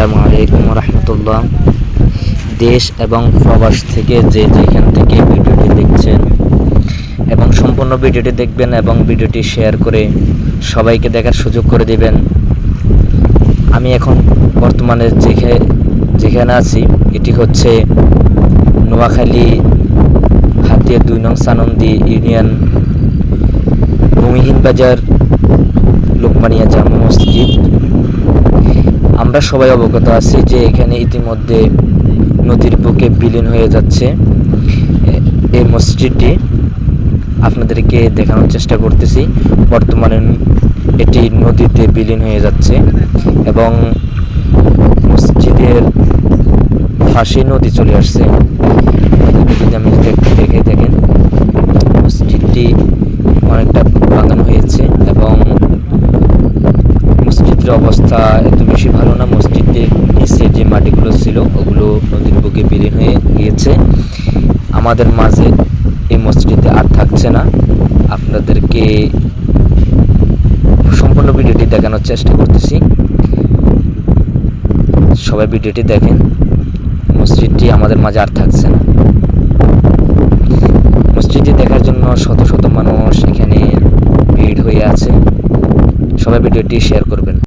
আসসালামু আলাইকুম রহমতুল্লাহ। দেশ এবং প্রবাস থেকে যেখান থেকে ভিডিওটি দেখছেন এবং সম্পূর্ণ ভিডিওটি দেখবেন এবং ভিডিওটি শেয়ার করে সবাইকে দেখার সুযোগ করে দিবেন। আমি এখন বর্তমানে যেখানে আছি এটি হচ্ছে নোয়াখালী হাতিয়া 2 নং সানন্দী ইউনিয়ন ভূমিহীন বাজার লোকমানিয়া জামে মসজিদ। আমরা সবাই অবগত আছি যে এখানে ইতিমধ্যে নদীর বুকে বিলীন হয়ে যাচ্ছে এই মসজিদটি। আপনাদেরকে দেখানোর চেষ্টা করতেছি বর্তমানে এটি নদীতে বিলীন হয়ে যাচ্ছে এবং মসজিদের পাশে নদী চলে আসছে। যদি আমি দেখে দেখেন মসজিদটি অনেকটা বাগান হয়েছে এবং মসজিদের অবস্থা এত বেশি ভালো না। মসজিদের নিচে যে মাটিগুলো ছিল ওগুলো নদীর বুকে বিলীন হয়ে গিয়েছে। আমাদের মাঝে এই মসজিদে আর থাকছে না। আপনাদেরকে সম্পূর্ণ ভিডিওটি দেখানোর চেষ্টা করতেছি, সবাই ভিডিওটি দেখেন। মসজিদটি আমাদের মাঝে আর থাকছে না। মসজিদটি দেখার জন্য শত শত মানুষ এখানে ভিড় হয়ে আছে। সবাই ভিডিওটি শেয়ার করবেন।